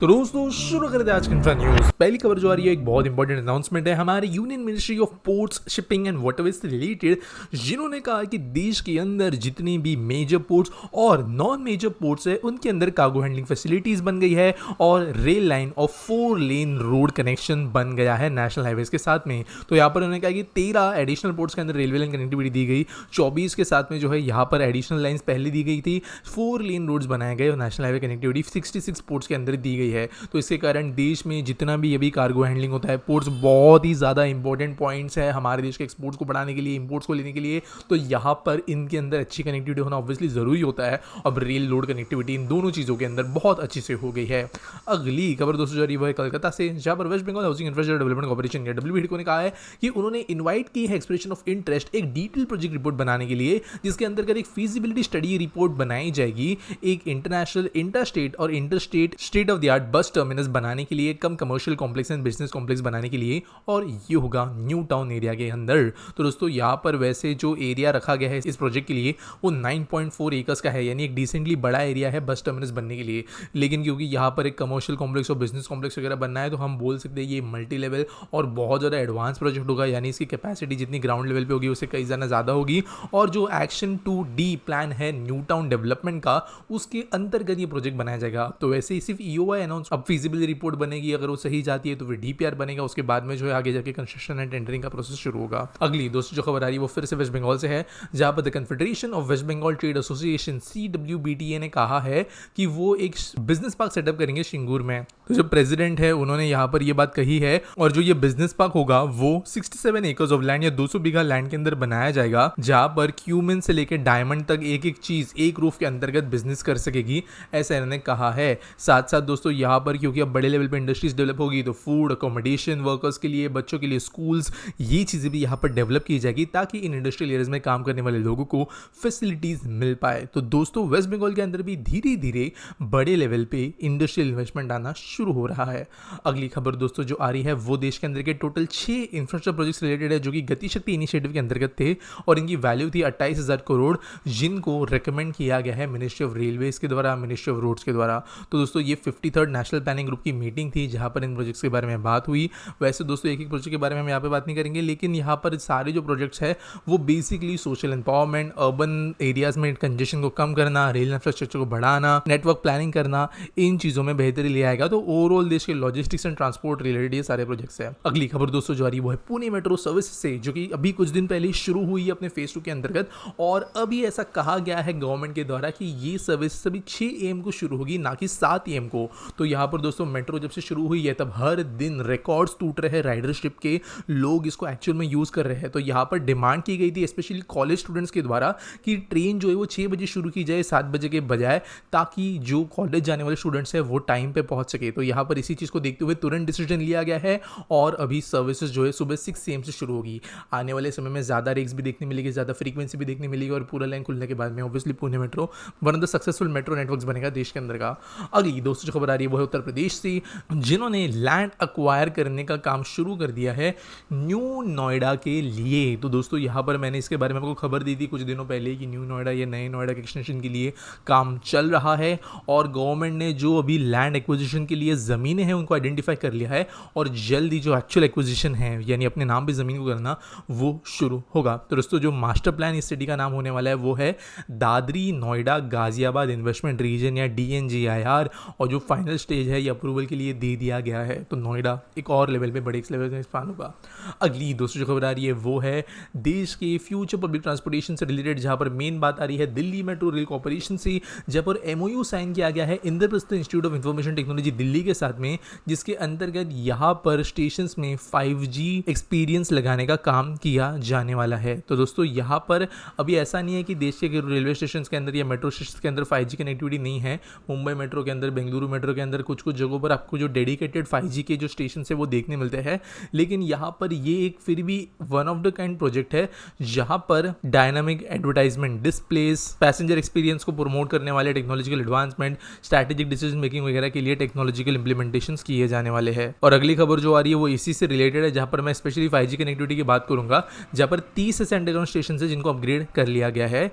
तो दोस्तों शुरू करते हैं आज की इंफ्रा न्यूज। पहली खबर जो आ रही है एक बहुत इंपॉर्टेंट अनाउंसमेंट है हमारे union ministry of ports shipping and waterways से रिलेटेड, जिन्होंने कहा कि देश के अंदर जितनी भी मेजर पोर्ट्स और नॉन मेजर पोर्ट्स है उनके अंदर कार्गो हैंडलिंग फैसिलिटीज बन गई है और रेल लाइन और 4 लेन रोड कनेक्शन बन गया है नेशनल हाईवेज के साथ में। तो यहाँ पर उन्होंने कहा कि 13 एडिशनल पोर्ट्स के अंदर रेलवे लाइन कनेक्टिविटी दी गई, 24 के साथ में जो है यहाँ पर एडिशनल लाइंस पहले दी गई थी, 4 लेन रोड्स बनाए गए और नेशनल हाईवे कनेक्टिविटी 66 पोर्ट्स के अंदर दी गई है। तो इसके कारण देश में जितना भी अभी कार्गो हैंडलिंग होता है, पोर्ट्स बहुत ही ज़्यादा इंपॉर्टेंट पॉइंट्स है हमारे देश के एक्सपोर्ट्स को बढ़ाने के लिए, इंपोर्ट्स को लेने के लिए। तो यहाँ पर इनके अंदर अच्छी कनेक्टिविटी होना ऑब्वियसली ज़रूरी होता है। अब रेल रोड कनेक्टिविटी इन दोनों चीज़ों के अंदर बहुत अच्छी से हो गई है। अगली खबर दोस्तों जो रही है कलकत्ता से, जहाँ पर West Bengal housing infrastructure development corporation या डब्ल्यूबीडी ने कहा है कि उन्होंने इन्वाइट की है एक्सप्रेशन ऑफ इंटरेस्ट एक डिटेल प्रोजेक्ट रिपोर्ट बनाने के लिए, जिसके अंतर्गत एक फीजिबिलिटी स्टडी रिपोर्ट बनाई जाएगी एक इंटरनेशनल, इंटरस्टेट और interstate state of the art bus terminus बनाने के लिए, कम commercial complex and business complex बनाने के लिए, और ये होगा न्यू टाउन एरिया के अंदर। तो दोस्तों यहाँ पर वैसे जो एरिया रखा गया है इस प्रोजेक्ट के लिए वो 9.4 एकर्स का है, यानी एक डिसेंटली बड़ा एरिया है बस टर्मिनस बनने के लिए। लेकिन क्योंकि यहाँ पर एक कमर्शियल कॉम्प्लेक्स और बिजनेस कॉम्प्लेक्स वगैरह बनना है, तो हम बोल सकते हैं ये मल्टी लेवल और बहुत ज़्यादा एडवांस प्रोजेक्ट होगा, यानी इसकी कैपेसिटी जितनी ग्राउंड लेवल पे होगी उससे कई ज़्यादा होगी। और जो एक्शन 2D प्लान है न्यू टाउन डेवलपमेंट का, उसके अंतर्गत ये प्रोजेक्ट बनाया जाएगा। तो वैसे ही सिर्फ ईओआई अनाउंस, अब फिजिबिलिटी रिपोर्ट बनेगी, अगर वो सही जाती है तो फिर डीपीआर बनेगा, उसके बाद में जो है आगे जाके कंस्ट्रक्शन एंड टेंडरिंग का प्रोसेस शुरू होगा। अगली दोस्तों जो खबर आ रही है वो फिर से वेस्ट बंगाल से है, जहां पर the confederation of West Bengal trade association CWBTA ने कहा है कि वो एक बिजनेस पार्क सेटअप करेंगे सिंगूर में। तो जो प्रेसिडेंट है उन्होंने यहाँ पर ये बात कही है, और जो ये बिजनेस पार्क होगा वो 67 एकर्स ऑफ लैंड या 200 बीघा लैंड के अंदर बनाया जाएगा, जहां पर क्यूमिन से लेकर डायमंड तक एक एक चीज एक रूफ के अंतर्गत बिजनेस कर सकेगी, ऐसा इन्होंने कहा है। साथ साथ दोस्तों यहाँ पर क्योंकि अब बड़े लेवल पे इंडस्ट्रीज डेवलप होगी, तो फूड, अकोमोडेशन, वर्कर्स के लिए, बच्चों के लिए स्कूल्स, ये चीज़ें भी यहाँ पर डेवलप की जाएगी ताकि इन इंडस्ट्रियल एरियाज में काम करने वाले लोगों को फैसिलिटीज मिल पाए। तो दोस्तों वेस्ट बंगाल के अंदर भी धीरे धीरे बड़े लेवल पे इंडस्ट्रियल इन्वेस्टमेंट आना शुरू हो रहा है। अगली खबर दोस्तों जो आ रही है वो देश के अंदर के टोटल 6 इंफ्रास्ट्रक्चर प्रोजेक्ट्स रिलेटेड है, जो कि गति शक्ति इनिशिएटिव के अंतर्गत थे और इनकी वैल्यू थी 28,000 करोड़, जिनको रिकमेंड किया गया है मिनिस्ट्री ऑफ रेलवेज के द्वारा, मिनिस्ट्री ऑफ रोड्स के द्वारा। तो दोस्तों ये 53rd नेशनल प्लानिंग ग्रुप की मीटिंग थी, जहां पर इन प्रोजेक्ट्स के बारे में बात हुई। वैसे दोस्तों एक एक प्रोजेक्ट के बारे में हम यहाँ पे बात नहीं करेंगे, लेकिन यहाँ पर सारे जो प्रोजेक्ट्स है वो basically social empowerment, urban areas में कंजेशन को कम करना, रेल इंफ्रास्ट्रक्चर को बढ़ाना, नेटवर्क प्लानिंग करना, इन चीज़ों में बेहतरी ले आएगा। तो ओवरऑल देश के लॉजिस्टिक्स एंड ट्रांसपोर्ट रिलेटेड ये सारे प्रोजेक्ट्स है। अगली खबर दोस्तों जो आ रही है वो है पुणे मेट्रो सर्विस से, जो कि अभी कुछ दिन पहले शुरू हुई है अपने फेज 2 के अंतर्गत, और अभी ऐसा कहा गया है गवर्नमेंट के द्वारा कि ये सर्विस सभी 6 AM को शुरू होगी, ना कि 7 AM को। तो यहाँ पर दोस्तों मेट्रो जब से शुरू हुई है तब हर दिन रिकॉर्ड्स टूट रहे हैं राइडरशिप के, लोग इसको एक्चुअल में यूज़ कर रहे हैं। तो यहाँ पर डिमांड की गई थी स्पेशली कॉलेज स्टूडेंट्स के द्वारा कि ट्रेन जो है वो 6 बजे शुरू की जाए 7 बजे के बजाय, ताकि जो कॉलेज जाने वाले स्टूडेंट्स हैं वो टाइम पे पहुँच सके। तो यहाँ पर इसी चीज़ को देखते हुए तुरंत डिसीजन लिया गया है और अभी सर्विसेज जो है सुबह 6 AM से शुरू होगी। आने वाले समय में ज़्यादा रेक्स भी देखने मिलेगी, ज़्यादा फ्रीक्वेंसी भी देखने मिलेगी, और पूरा लाइन खुलने के बाद में obviously Pune metro one of the successful metro networks बनेगा देश के अंदर का। अगली दोस्तों जो खबर आ रही है वो है उत्तर प्रदेश से, जिन्होंने लैंड एक्वायर करने का काम शुरू कर दिया है न्यू नोएडा के लिए। तो दोस्तों यहाँ पर मैंने इसके बारे में आपको खबर दी थी कुछ दिनों पहले कि न्यू नोएडा या नए नोएडा के एक्सटेंशन के लिए काम चल रहा है, और गवर्नमेंट ने जो अभी लैंड एक्विजिशन के लिए ज़मीनें हैं उनको आइडेंटिफाई कर लिया है, और जल्दी जो एक्चुअल एक्विजिशन है यानी अपने नाम पे ज़मीन को करना वो शुरू होगा। तो दोस्तों जो मास्टर प्लान इस सिटी का नाम होने वाला है वो है दादरी नोएडा गाजियाबाद इन्वेस्टमेंट रीजन या DNGIR, और जो फाइनल स्टेज है ये अप्रूवल के लिए दे दिया गया है। तो नोएडा एक और लेवल पे, बड़े लेवल में एक्सपांड होगा। अगली दोस्तों जो खबर आ रही है वो है देश के फ्यूचर पब्लिक ट्रांसपोर्टेशन से रिलेटेड, जहां पर मेन बात आ रही है दिल्ली मेट्रो रेल कॉर्पोरेशन से, जहां पर MOU साइन किया गया है Indraprastha institute of information technology Delhi के साथ में, जिसके अंतर्गत यहाँ पर स्टेशन में 5G एक्सपीरियंस लगाने का काम किया जाने वाला है। तो दोस्तों यहाँ पर अभी ऐसा नहीं है कि देश के रेलवे स्टेशन के अंदर या मेट्रो स्टेशन के अंदर 5G कनेक्टिविटी नहीं है। मुंबई मेट्रो के अंदर, बेंगलुरु मेट्रो के अंदर कुछ कुछ जगहों पर आपको जो डेडिकेटेड 5G के जो स्टेशन है वो देखने मिलते हैं, लेकिन यहाँ पर ये एक फिर भी one of the kind project है, जहाँ पर dynamic advertisement, displace, passenger experience को प्रमोट करने वाले technological advancement, strategic decision making वगैरह के लिए टेक्नोलॉजिकल इंप्लीमेंटेशंस किए जाने वाले हैं। और अगली खबर जो आ रही है वो इसी से रिलेटेड है, जहाँ पर मैं स्पेशली 5G कनेक्टिविटी की बात करूंगा, जहाँ पर 30 ऐसे अंडरग्राउंड स्टेशन है जिनको अपग्रेड कर लिया गया है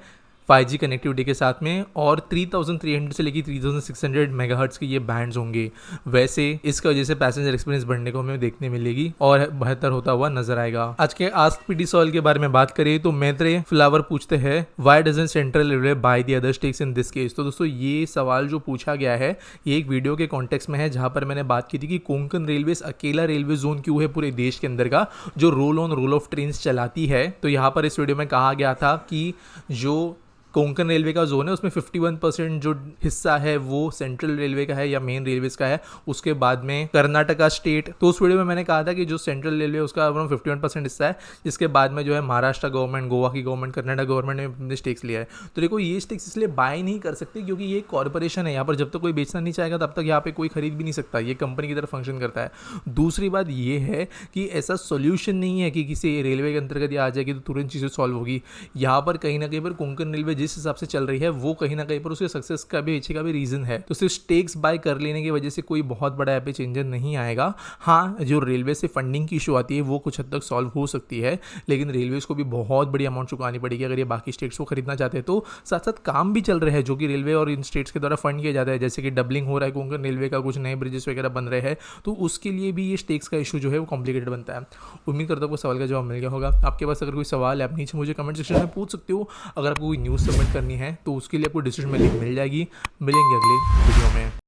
5G कनेक्टिविटी के साथ में, और 3300 से लेकर 3600 मेगाहर्ट्ज के ये बैंड्स होंगे। वैसे इसकी वजह से पैसेंजर एक्सपीरियंस बढ़ने को हमें देखने मिलेगी और बेहतर होता हुआ नजर आएगा। आज के आस्क पीटी सवाल के बारे में बात करें तो मैत्रेय फ्लावर पूछते हैं, why doesn't central railway by the other stakes in this case. तो दोस्तों ये सवाल जो पूछा गया है ये एक वीडियो के कॉन्टेक्स्ट में है, जहां पर मैंने बात की थी कि कोंकण रेलवे अकेला रेलवे जोन क्यों है पूरे देश के अंदर का जो roll on roll of train चलाती है। तो यहाँ पर इस वीडियो में कहा गया था कि जो कोंकण रेलवे का जोन है उसमें 51% जो हिस्सा है वो सेंट्रल रेलवे का है या मेन रेलवेज का है, उसके बाद में कर्नाटका स्टेट। तो उस वीडियो में मैंने कहा था कि जो सेंट्रल रेलवे उसका 51% हिस्सा है, जिसके बाद में जो है महाराष्ट्र गवर्नमेंट, गोवा की गवर्नमेंट, कर्नाटक गवर्नमेंट ने अपने स्टेक्स लिया है। तो देखो ये स्टेक्स इसलिए बाय नहीं कर सकते क्योंकि ये कॉर्पोरेशन है, यहाँ पर जब तक कोई बेचना नहीं चाहेगा तब तक यहाँ पे कोई खरीद भी नहीं सकता, ये कंपनी की तरह फंक्शन करता है। दूसरी बात ये है कि ऐसा सोल्यूशन नहीं है कि किसी रेलवे के अंतर्गत ये आ जाएगी तो तुरंत चीज़ें सॉल्व होगी। यहाँ पर कहीं ना कहीं पर कोंकण रेलवे जिस हिसाब से चल रही है वो कहीं ना कहीं पर उसके सक्सेस का भी पीछे का भी रीजन है। तो सिर्फ स्टेक्स बाय कर लेने की वजह से कोई बहुत बड़ा यहाँ पे चेंजर नहीं आएगा। हाँ, जो रेलवे से फंडिंग की इशू आती है वो कुछ हद तक सॉल्व हो सकती है, लेकिन रेलवेज को भी बहुत बड़ी अमाउंट चुकानी पड़ेगी अगर ये बाकी स्टेट्स को खरीदना चाहते हैं। तो साथ साथ काम भी चल रहे हैं जो कि रेलवे और इन स्टेट्स के द्वारा फंड किया जाता है, जैसे कि डबलिंग हो रहा है कोंकण रेलवे का, कुछ नए ब्रिजेस वगैरह बन रहे हैं, तो उसके लिए भी ये स्टेक्स का इशू जो है वो कॉम्प्लिकेटेड बनता है। उम्मीद करता हूँ आपको सवाल का जवाब मिल गया होगा। आपके पास अगर कोई सवाल है आप नीचे मुझे कमेंट सेक्शन में पूछ सकते हो। अगर आपको कोई न्यूज़ सबमिट करनी है तो उसके लिए आपको डिस्क्रिप्शन में लिंक मिल जाएगी। मिलेंगे अगले वीडियो में।